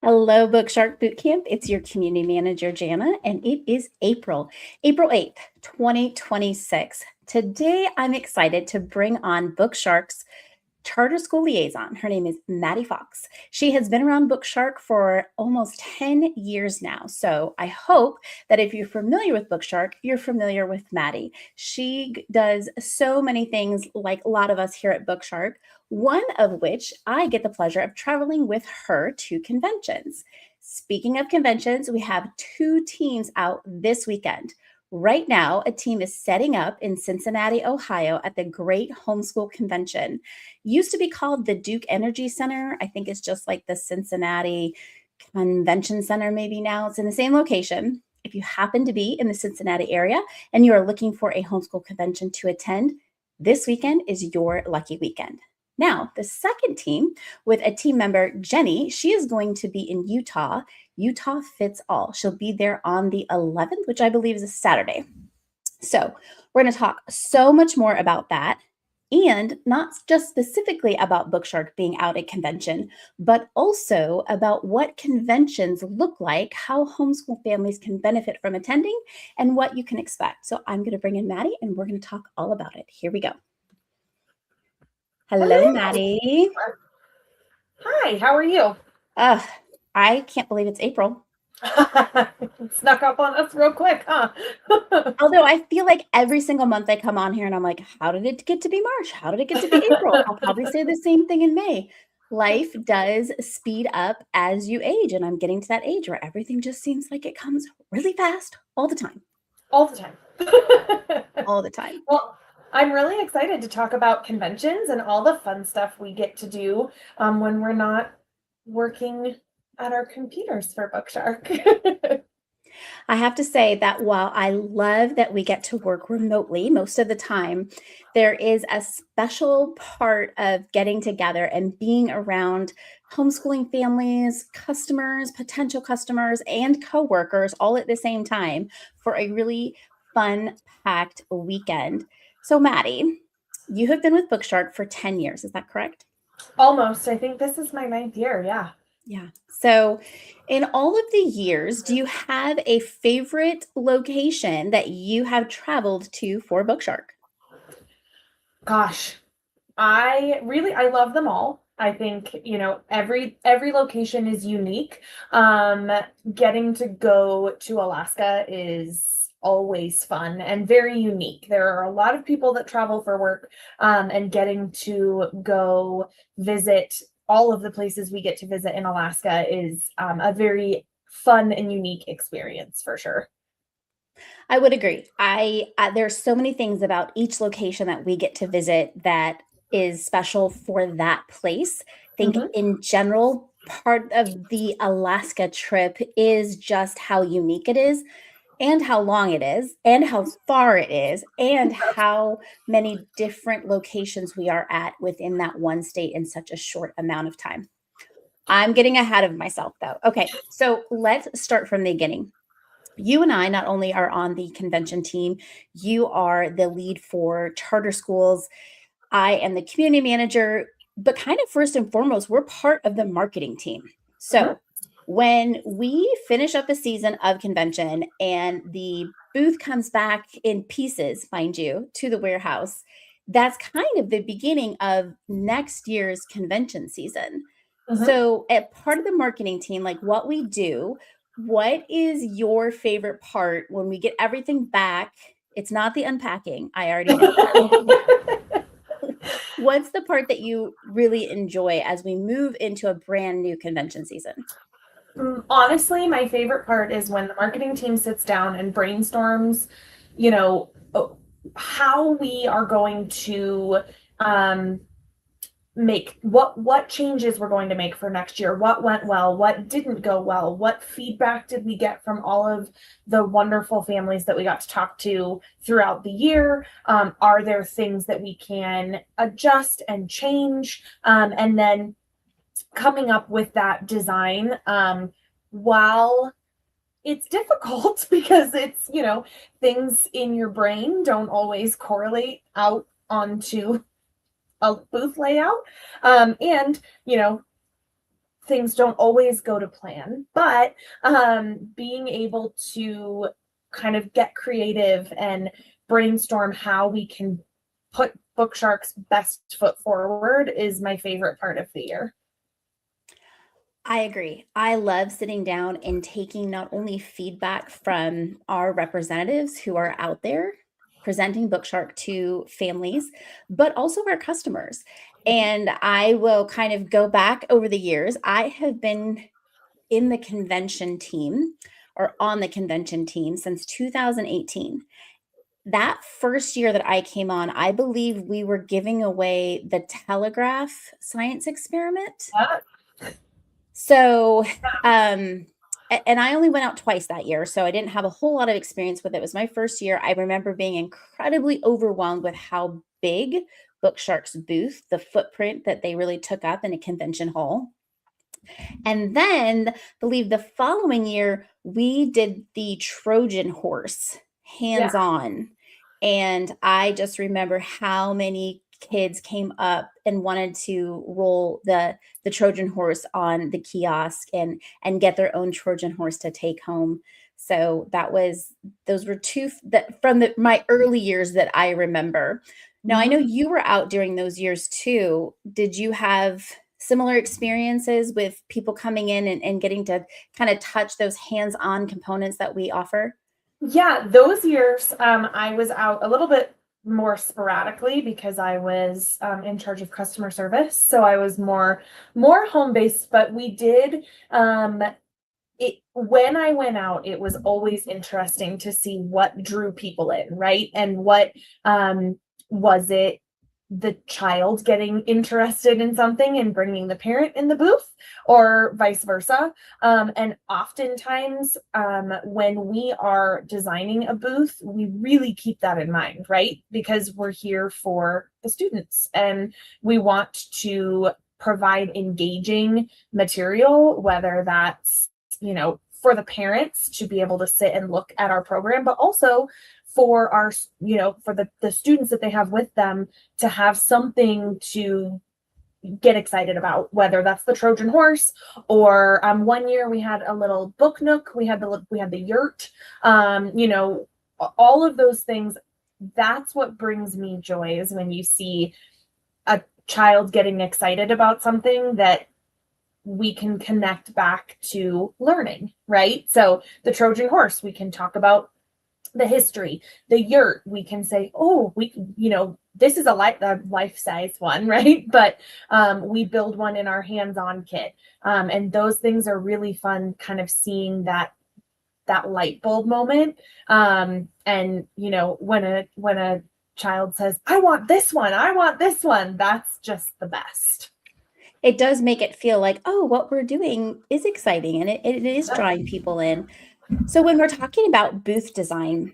Hello, BookShark BootCamp. It's your community manager, Jana, and it is April 8th, 2026. Today, I'm excited to bring on BookShark's charter school liaison. Her name is Maddie Fox. She has been around BookShark for almost 10 years now. So I hope that if you're familiar with BookShark, you're familiar with Maddie. She does so many things like a lot of us here at BookShark, one of which I get the pleasure of traveling with her to conventions. Speaking of conventions, we have two teams out this weekend. Right now, a team is setting up in Cincinnati, Ohio at the Great Homeschool Convention. Used to be called the Duke Energy Center. I think it's just like the Cincinnati Convention Center, maybe now. It's in the same location. If you happen to be in the Cincinnati area and you are looking for a homeschool convention to attend, this weekend is your lucky weekend. Now, the second team with a team member, Jenny, she is going to be in Utah. Utah fits all. She'll be there on the 11th, which I believe is a Saturday. So we're going to talk so much more about that, and not just specifically about BookShark being out at convention, but also about what conventions look like, how homeschool families can benefit from attending, and what you can expect. So I'm going to bring in Maddie, and we're going to talk all about it. Here we go. Hello, Maddie. Hi, how are you? I can't believe it's April. Snuck up on us real quick, huh? Although I feel like every single month I come on here and I'm like, how did it get to be March? How did it get to be April? I'll probably say the same thing in May. Life does speed up as you age, and I'm getting to that age where everything just seems like it comes really fast all the time. All the time. All the time. Well, I'm really excited to talk about conventions and all the fun stuff we get to do when we're not working at our computers for BookShark. I have to say that while I love that we get to work remotely most of the time, there is a special part of getting together and being around homeschooling families, customers, potential customers, and coworkers all at the same time for a really fun packed weekend. So, Maddie, you have been with BookShark for 10 years. Is that correct? Almost. I think this is my 9th year. Yeah. Yeah. So, in all of the years, do you have a favorite location that you have traveled to for BookShark? Gosh, I love them all. I think, every location is unique. Getting to go to Alaska is always fun and very unique. There are a lot of people that travel for work, and getting to go visit all of the places we get to visit in Alaska is a very fun and unique experience for sure. I would agree. There's so many things about each location that we get to visit that is special for that place. I think Mhm. in general, part of the Alaska trip is just how unique it is, and how long it is, and how far it is, and how many different locations we are at within that one state in such a short amount of time. I'm getting ahead of myself though. Okay, so let's start from the beginning. You and I not only are on the convention team, you are the lead for charter schools. I am the community manager, but kind of first and foremost, we're part of the marketing team. Mhm. So when we finish up a season of convention and the booth comes back in pieces, mind you, to the warehouse, that's kind of the beginning of next year's convention season. Mhm. So, at part of the marketing team, like what we do, what is your favorite part when we get everything back? It's not the unpacking. I already know that. What's the part that you really enjoy as we move into a brand new convention season? Honestly, my favorite part is when the marketing team sits down and brainstorms, you know, how we are going to um, make what changes we're going to make for next year, what went well, what didn't go well, what feedback did we get from all of the wonderful families that we got to talk to throughout the year. Are there things that we can adjust and change, and then coming up with that design, while it's difficult because it's, things in your brain don't always correlate out onto a booth layout. And things don't always go to plan, but being able to kind of get creative and brainstorm how we can put BookShark's best foot forward is my favorite part of the year. I agree. I love sitting down and taking not only feedback from our representatives who are out there presenting BookShark to families, but also our customers. And I will kind of go back over the years. I have been in the convention team or on the convention team since 2018. That first year that I came on, I believe we were giving away the telegraph science experiment. Yeah. So, and I only went out twice that year, so I didn't have a whole lot of experience with it. It was my first year. I remember being incredibly overwhelmed with how big BookShark's booth, the footprint that they really took up in a convention hall. And then, believe the following year, we did the Trojan horse Yeah. hands-on. And I just remember how many kids came up and wanted to roll the Trojan horse on the kiosk and get their own Trojan horse to take home. So those were two that from my early years that I remember. Now I know you were out during those years too. Did you have similar experiences with people coming in and getting to kind of touch those hands-on components that we offer? Yeah, those years I was out a little bit more sporadically because I was in charge of customer service. So I was more home based, but we did it when I went out, it was always interesting to see what drew people in, right? And what was it the child getting interested in something and bringing the parent in the booth or vice versa. And oftentimes when we are designing a booth, we really keep that in mind, right? Because we're here for the students and we want to provide engaging material, whether that's, for the parents to be able to sit and look at our program, but also for our, for the students that they have with them to have something to get excited about, whether that's the Trojan horse or one year we had a little book nook, we had the yurt, all of those things. That's what brings me joy is when you see a child getting excited about something that we can connect back to learning, right? So the Trojan horse, we can talk about the history. The yurt, we can say, oh, this is a life-size one, right? But we build one in our hands-on kit. And those things are really fun, kind of seeing that light bulb moment. And when a child says, I want this one, that's just the best. It does make it feel like, oh, what we're doing is exciting and it is drawing people in. So when we're talking about booth design,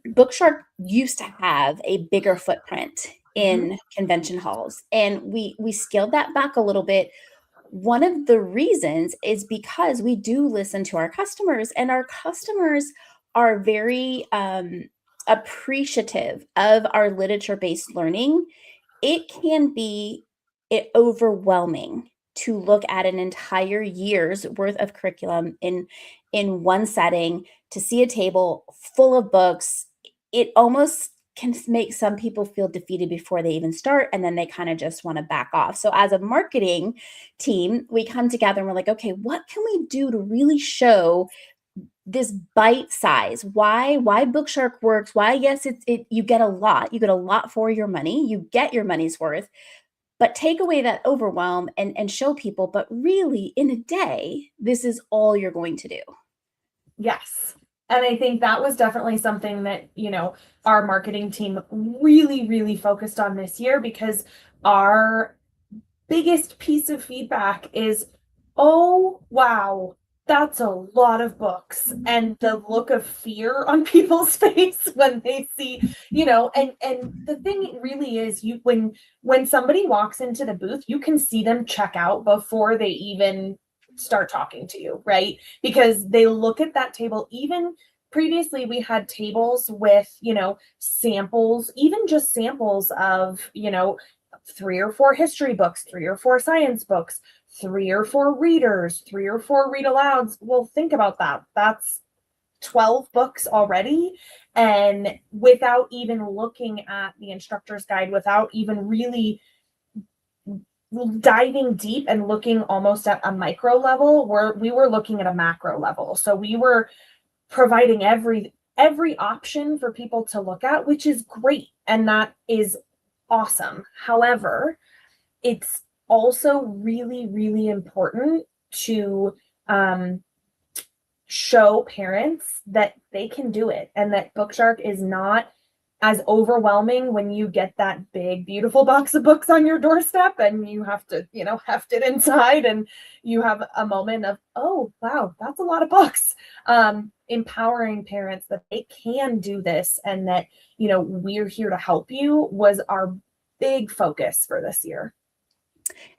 BookShark used to have a bigger footprint in convention halls, and we scaled that back a little bit. One of the reasons is because we do listen to our customers, and our customers are very appreciative of our literature-based learning. It can be overwhelming to look at an entire year's worth of curriculum in one setting, to see a table full of books. It almost can make some people feel defeated before they even start, and then they kind of just want to back off. So as a marketing team, we come together and we're like, okay, what can we do to really show this bite size? Why BookShark works? Why, yes, you get a lot for your money. You get your money's worth. But take away that overwhelm and show people, but really in a day, this is all you're going to do. Yes. And I think that was definitely something that, our marketing team really, really focused on this year, because our biggest piece of feedback is, oh, wow, that's a lot of books. And the look of fear on people's face when they see, and the thing really is when somebody walks into the booth, you can see them check out before they even start talking to you, right? Because they look at that table. Even previously we had tables with, samples, even just samples of, 3 or 4 history books, 3 or 4 science books, 3 or 4 readers, 3 or 4 read alouds. Well, think about that. That's 12 books already. And without even looking at the instructor's guide, without even really diving deep and looking almost at a micro level, we were looking at a macro level. So we were providing every option for people to look at, which is great. And that is awesome. However, it's also really, really important to show parents that they can do it, and that BookShark is not as overwhelming when you get that big, beautiful box of books on your doorstep and you have to, heft it inside, and you have a moment of, oh, wow, that's a lot of books. Empowering parents that they can do this, and that, we're here to help you, was our big focus for this year.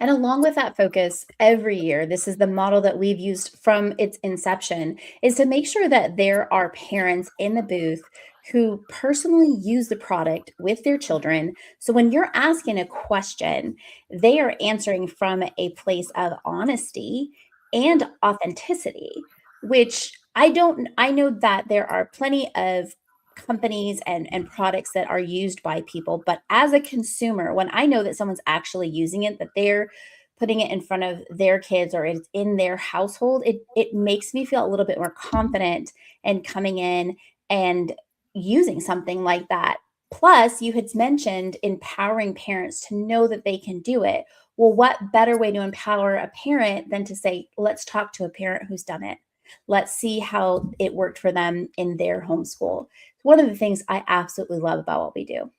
And along with that focus, every year, this is the model that we've used from its inception, is to make sure that there are parents in the booth who personally use the product with their children. So when you're asking a question, they are answering from a place of honesty and authenticity, which I know that there are plenty of companies and products that are used by people, but as a consumer, when I know that someone's actually using it, that they're putting it in front of their kids or it's in their household, it makes me feel a little bit more confident in coming in and using something like that. Plus, you had mentioned empowering parents to know that they can do it. Well, what better way to empower a parent than to say, let's talk to a parent who's done it. Let's see how it worked for them in their homeschool. One of the things I absolutely love about what we do.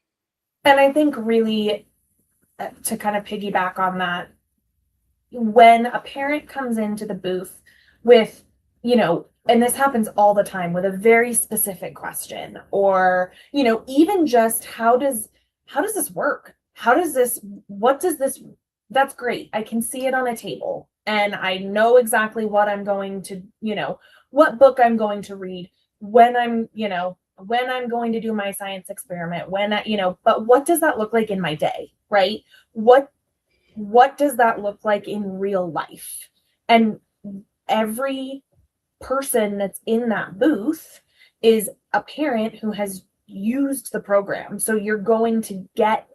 And I think really, to kind of piggyback on that, when a parent comes into the booth with, and this happens all the time, with a very specific question, or, even just how does this work? That's great. I can see it on a table and I know exactly what I'm going to, what book I'm going to read, when I'm going to do my science experiment, but what does that look like in my day, right? What does that look like in real life? And every person that's in that booth is a parent who has used the program. So you're going to get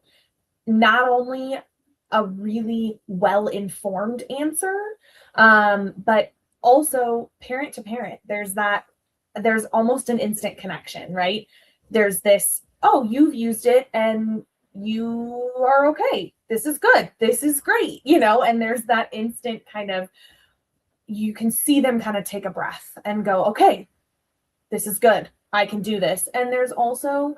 not only a really well-informed answer, but also parent to parent. There's almost an instant connection, right? There's this, oh, you've used it and you are okay. This is good. This is great. And there's that instant kind of, you can see them kind of take a breath and go, okay, this is good. I can do this. And there's also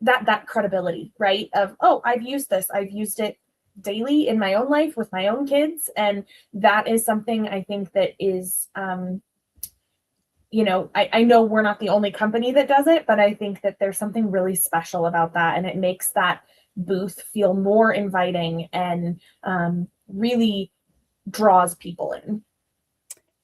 that credibility, right? Of, oh, I've used this. I've used it daily in my own life with my own kids. And that is something I think that is, I know we're not the only company that does it, but I think that there's something really special about that. And it makes that booth feel more inviting and really draws people in.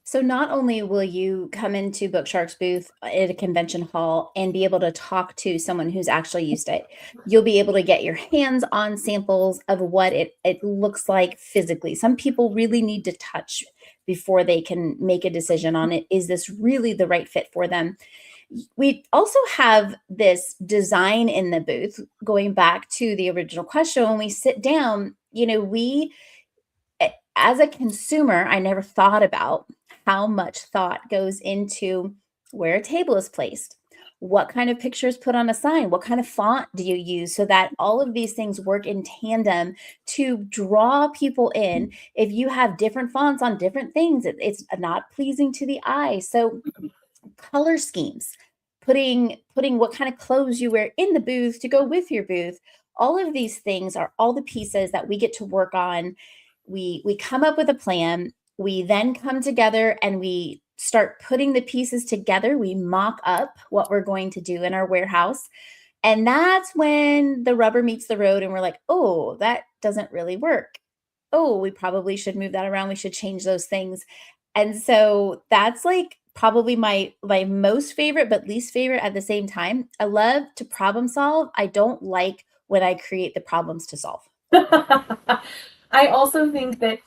So not only will you come into BookShark's booth at a convention hall and be able to talk to someone who's actually used it, you'll be able to get your hands on samples of what it looks like physically. Some people really need to touch before they can make a decision on it. Is this really the right fit for them? We also have this design in the booth, going back to the original question. When we sit down, as a consumer, I never thought about how much thought goes into where a table is placed, what kind of pictures put on a sign, what kind of font do you use, so that all of these things work in tandem to draw people in. If you have different fonts on different things, it's not pleasing to the eye. So color schemes, putting what kind of clothes you wear in the booth to go with your booth, all of these things are all the pieces that we get to work on. We come up with a plan. We then come together and we start putting the pieces together. We mock up what we're going to do in our warehouse. And that's when the rubber meets the road and we're like, oh, that doesn't really work. Oh, we probably should move that around. We should change those things. And so that's like probably my most favorite, but least favorite at the same time. I love to problem solve. I don't like when I create the problems to solve. I also think that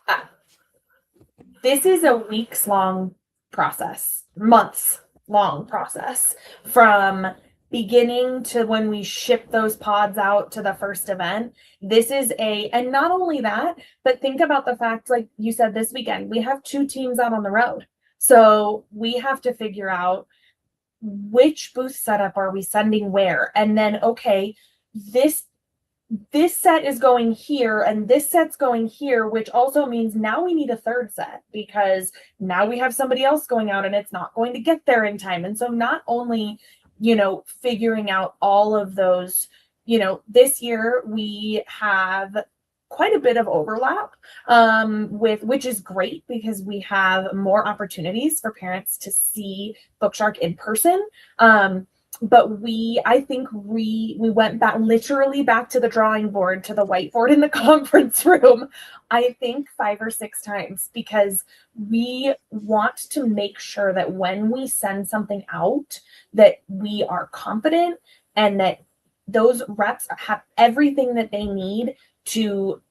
this is a weeks long process, months long process, from beginning to when we ship those pods out to the first event. This is and not only that, but think about the fact, like you said, this weekend, we have 2 teams out on the road. So we have to figure out which booth setup are we sending where, and then, okay, this set is going here and this set's going here, which also means now we need a third set because now we have somebody else going out and it's not going to get there in time. And so not only, figuring out all of those, this year we have quite a bit of overlap which is great because we have more opportunities for parents to see BookShark in person. But I think we went literally back to the drawing board, to the whiteboard in the conference room, I think 5 or 6 times, because we want to make sure that when we send something out, that we are confident and that those reps have everything that they need to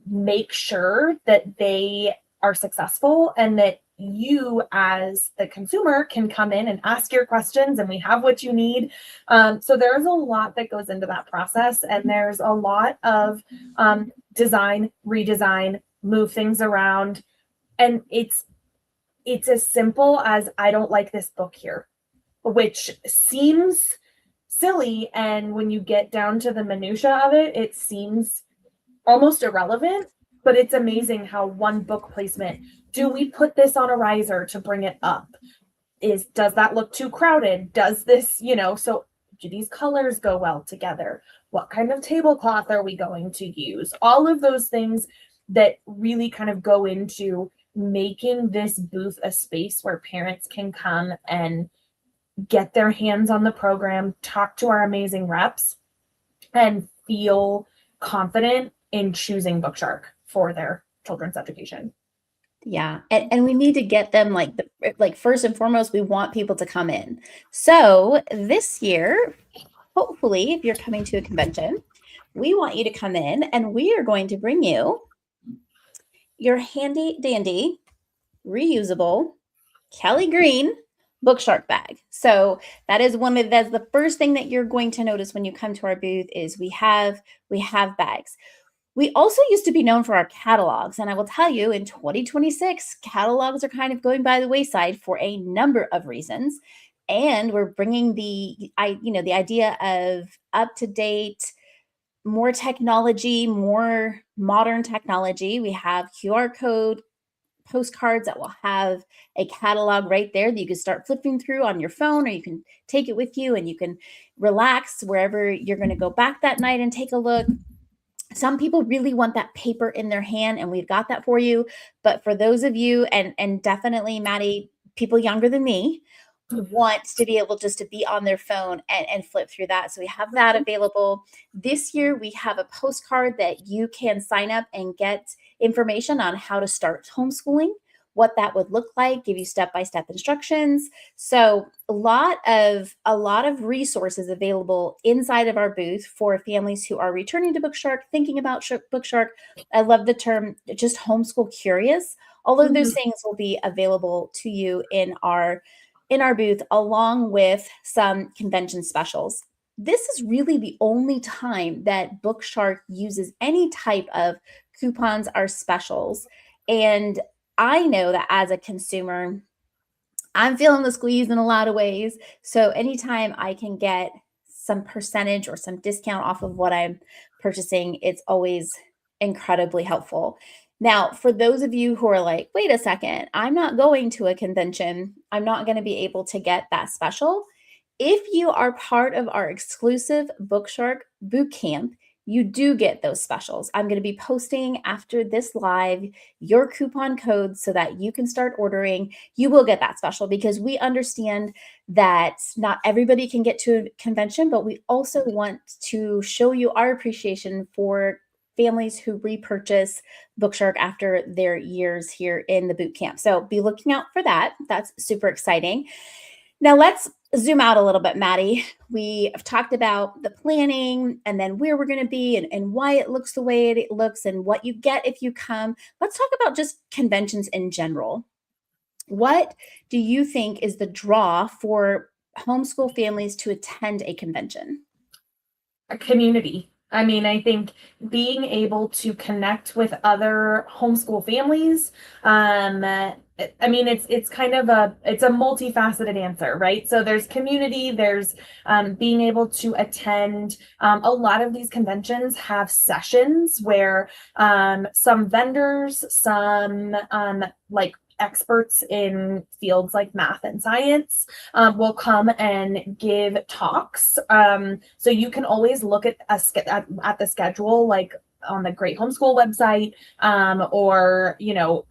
make sure that they are successful, and that you as the consumer can come in and ask your questions and we have what you need. So there's a lot that goes into that process, and there's a lot of design, redesign, move things around. And it's as simple as, I don't like this book here, which seems silly. And when you get down to the minutia of it, it seems almost irrelevant, but it's amazing how one book placement, do we put this on a riser to bring it up? Does that look too crowded? Does this, so do these colors go well together? What kind of tablecloth are we going to use? All of those things that really kind of go into making this booth a space where parents can come and get their hands on the program, talk to our amazing reps, and feel confident in choosing BookShark for their children's education. Yeah. And we need to get them like first and foremost, we want people to come in. So this year, hopefully, if you're coming to a convention, we want you to come in and we are going to bring you your handy dandy, reusable Kelly Green BookShark bag. So that's the first thing that you're going to notice when you come to our booth is we have bags. We also used to be known for our catalogs, and I will tell you, in 2026, catalogs are kind of going by the wayside for a number of reasons. And we're bringing the idea of up-to-date, more technology, more modern technology. We have QR code postcards that will have a catalog right there that you can start flipping through on your phone, or you can take it with you and you can relax wherever you're going to go back that night and take a look. Some people really want that paper in their hand, and we've got that for you. But for those of you, and definitely, Maddie, people younger than me, want to be able just to be on their phone and flip through that. So we have that available. This year, we have a postcard that you can sign up and get information on how to start homeschooling, what that would look like, give you step-by-step instructions. So a lot of resources available inside of our booth for families who are returning to BookShark, thinking about BookShark. I love the term just homeschool curious. All of those things will be available to you in our booth, along with some convention specials. This is really the only time that BookShark uses any type of coupons or specials. And I know that as a consumer, I'm feeling the squeeze in a lot of ways. So anytime I can get some percentage or some discount off of what I'm purchasing, it's always incredibly helpful. Now, for those of you who are like, wait a second, I'm not going to a convention, I'm not going to be able to get that special. If you are part of our exclusive BookShark BootCamp, you do get those specials. I'm going to be posting after this live your coupon code so that you can start ordering. You will get that special because we understand that not everybody can get to a convention, but we also want to show you our appreciation for families who repurchase BookShark after their years here in the boot camp. So be looking out for that. That's super exciting. Now let's zoom out a little bit, Maddie. We have talked about the planning and then where we're going to be and why it looks the way it looks and what you get if you come. Let's talk about just conventions in general. What do you think is the draw for homeschool families to attend a convention? A community. I mean, I think being able to connect with other homeschool families, I mean, it's kind of it's a multifaceted answer, right? So there's community, there's being able to attend. A lot of these conventions have sessions where some vendors, some like experts in fields like math and science will come and give talks. So you can always look at at the schedule, like on the Great Homeschool website, or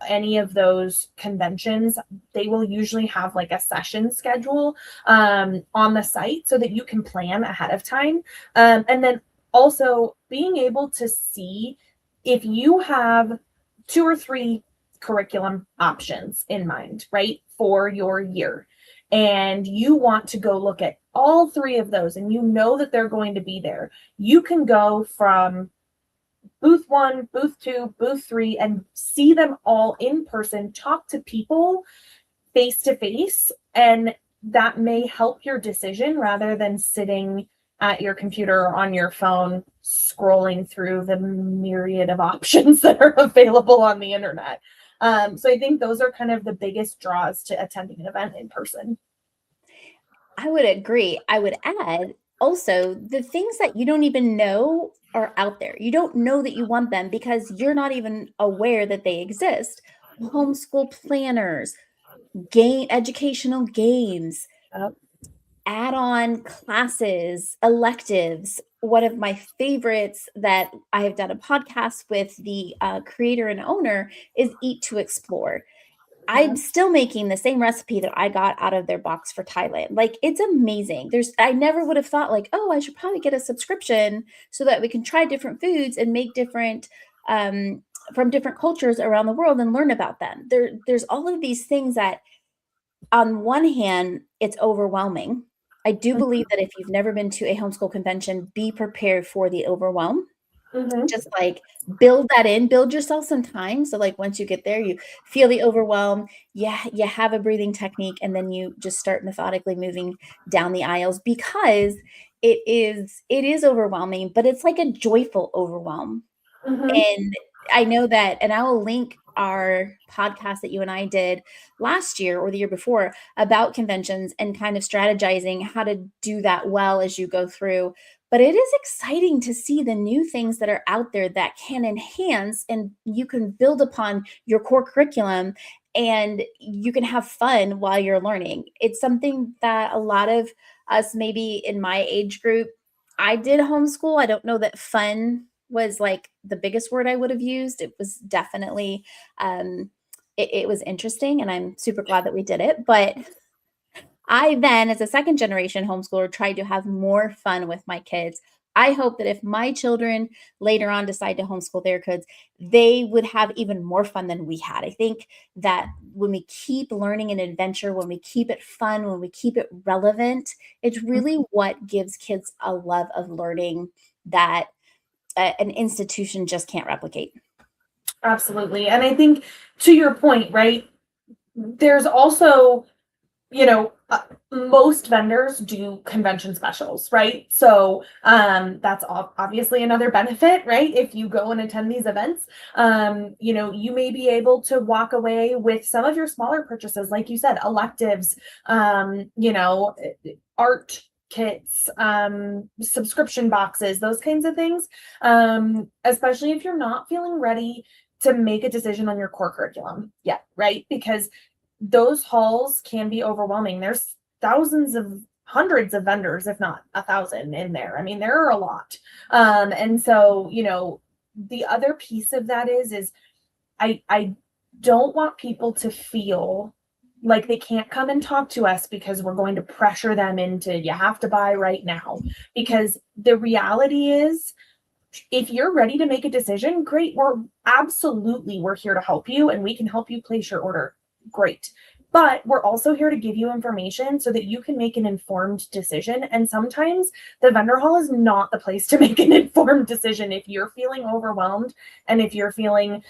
any of those conventions. They will usually have like a session schedule on the site so that you can plan ahead of time. And then also being able to see if you have 2 or 3 curriculum options in mind, right, for your year. And you want to go look at all 3 of those and you know that they're going to be there. You can go from booth 1, booth 2, booth 3, and see them all in person, talk to people face to face, and that may help your decision rather than sitting at your computer or on your phone scrolling through the myriad of options that are available on the internet. So I think those are kind of the biggest draws to attending an event in person. I would agree. I would add also the things that you don't even know are out there. You don't know that you want them because you're not even aware that they exist. Homeschool planners, educational games, Yep. add-on classes, electives. One of my favorites that I have done a podcast with the creator and owner is Eat to Explore. I'm still making the same recipe that I got out of their box for Thailand. Like, it's amazing. I never would have thought like, oh, I should probably get a subscription so that we can try different foods and make different from different cultures around the world and learn about them. There's all of these things that on one hand, it's overwhelming. I do believe that if you've never been to a homeschool convention, be prepared for the overwhelm. Mm-hmm. Just like build that in, build yourself some time. So like once you get there, you feel the overwhelm. Yeah, you have a breathing technique, and then you just start methodically moving down the aisles because it is overwhelming, but it's like a joyful overwhelm. Mm-hmm. And I know that, and I will link our podcast that you and I did last year or the year before about conventions and kind of strategizing how to do that well as you go through. But it is exciting to see the new things that are out there that can enhance and you can build upon your core curriculum and you can have fun while you're learning. It's something that a lot of us, maybe in my age group, I did homeschool. I don't know that fun was like the biggest word I would have used. It was definitely, it was interesting, and I'm super glad that we did it. But I then, as a second generation homeschooler, tried to have more fun with my kids. I hope that if my children later on decide to homeschool their kids, they would have even more fun than we had. I think that when we keep learning an adventure, when we keep it fun, when we keep it relevant, it's really what gives kids a love of learning that an institution just can't replicate. Absolutely. And I think to your point, right, there's also, most vendors do convention specials, right? So that's obviously another benefit, right? If you go and attend these events, you may be able to walk away with some of your smaller purchases, like you said, electives, art kits, subscription boxes, those kinds of things, especially if you're not feeling ready to make a decision on your core curriculum yet, right? Because those halls can be overwhelming. There's hundreds of vendors, if not 1,000 in there. I mean, there are a lot. And so, the other piece of that is I don't want people to feel like they can't come and talk to us because we're going to pressure them into, you have to buy right now. Because the reality is, if you're ready to make a decision, great. We're here to help you and we can help you place your order. Great. But we're also here to give you information so that you can make an informed decision. And sometimes the vendor hall is not the place to make an informed decision. If you're feeling overwhelmed and if you're feeling,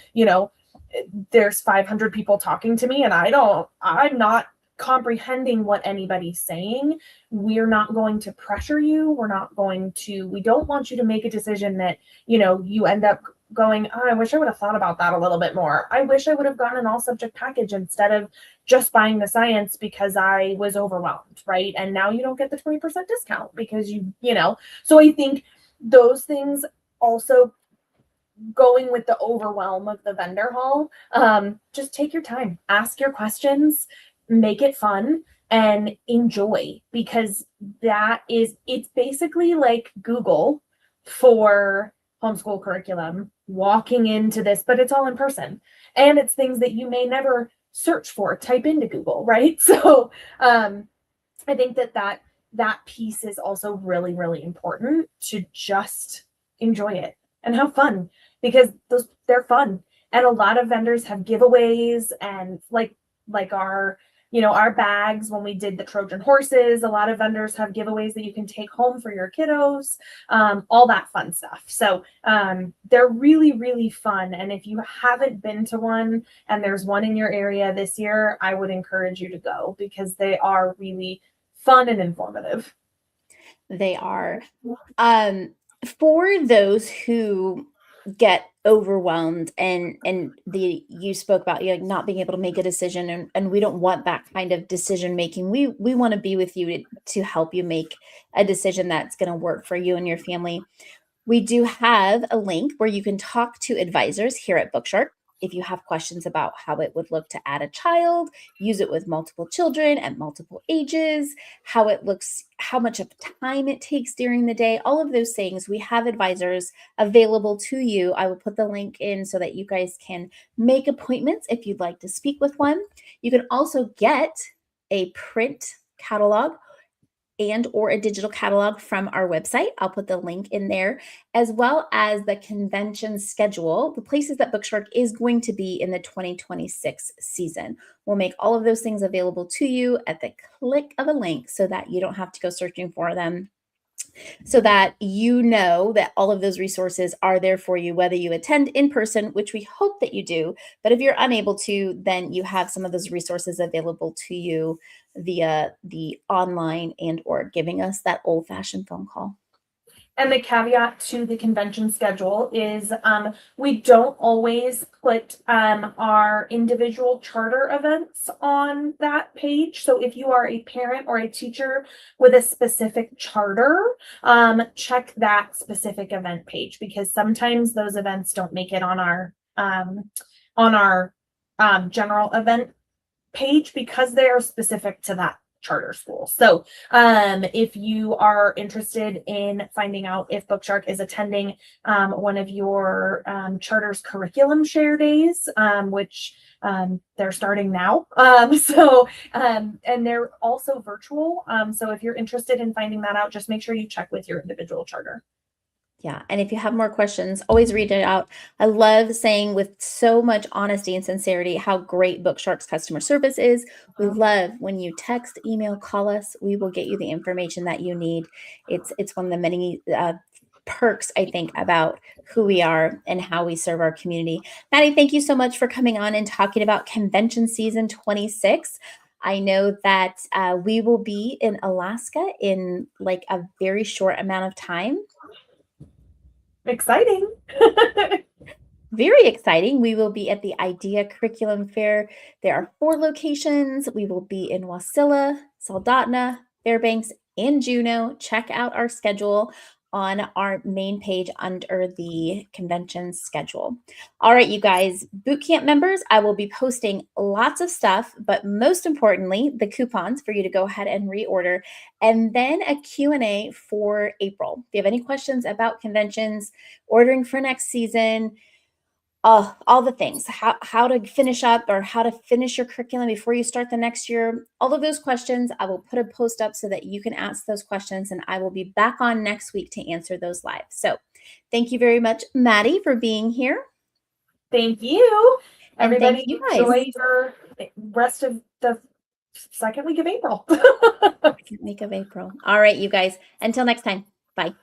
there's 500 people talking to me and I'm not comprehending what anybody's saying, we're not going to pressure you. We don't want you to make a decision that, you end up going, oh, I wish I would have thought about that a little bit more. I wish I would have gotten an all subject package instead of just buying the science because I was overwhelmed, right? And now you don't get the 20% discount because so I think those things also, going with the overwhelm of the vendor hall, just take your time, ask your questions, make it fun, and enjoy, because it's basically like Google for homeschool curriculum, walking into this, but it's all in person. And it's things that you may never search for, type into Google, right? So I think that piece is also really, really important, to just enjoy it and have fun, because they're fun. And a lot of vendors have giveaways, and like our bags, when we did the Trojan horses, a lot of vendors have giveaways that you can take home for your kiddos, all that fun stuff. So they're really, really fun. And if you haven't been to one and there's one in your area this year, I would encourage you to go, because they are really fun and informative. They are. For those who get overwhelmed and you spoke about not being able to make a decision, and we don't want that kind of decision making. We want to be with you to help you make a decision that's going to work for you and your family. We do have a link where you can talk to advisors here at BookShark. If you have questions about how it would look to add a child, use it with multiple children at multiple ages, how it looks, how much of time it takes during the day, all of those things, we have advisors available to you. I will put the link in so that you guys can make appointments if you'd like to speak with one. You can also get a print catalog and or a digital catalog from our website. I'll put the link in there, as well as the convention schedule, the places that BookShark is going to be in the 2026 season. We'll make all of those things available to you at the click of a link so that you don't have to go searching for them, so that you know that all of those resources are there for you, whether you attend in person, which we hope that you do. But if you're unable to, then you have some of those resources available to you via the online and or giving us that old-fashioned phone call. And the caveat to the convention schedule is we don't always put our individual charter events on that page. So if you are a parent or a teacher with a specific charter, check that specific event page, because sometimes those events don't make it on our general event page because they are specific to that charter school. So if you are interested in finding out if BookShark is attending one of your charter's curriculum share days, which they're starting now, and they're also virtual, so if you're interested in finding that out, just make sure you check with your individual charter. Yeah. And if you have more questions, always read it out. I love saying with so much honesty and sincerity how great BookShark's customer service is. We love when you text, email, call us. We will get you the information that you need. It's one of the many perks, I think, about who we are and how we serve our community. Maddie, thank you so much for coming on and talking about convention season 26. I know that we will be in Alaska in like a very short amount of time. Exciting. Very exciting. We will be at the IDEA Curriculum Fair. There are 4 locations. We will be in Wasilla, Soldotna, Fairbanks, and Juneau. Check out our schedule on our main page under the convention schedule. All right, you guys, BootCamp members, I will be posting lots of stuff, but most importantly, the coupons for you to go ahead and reorder, and then a Q&A for April. If you have any questions about conventions, ordering for next season, all the things, how to finish up or how to finish your curriculum before you start the next year, all of those questions, I will put a post up so that you can ask those questions, and I will be back on next week to answer those live. So thank you very much, Maddie, for being here. Thank you. And everybody. Thank you guys. Enjoy your rest of the second week of April. Second week of April. All right, you guys. Until next time. Bye.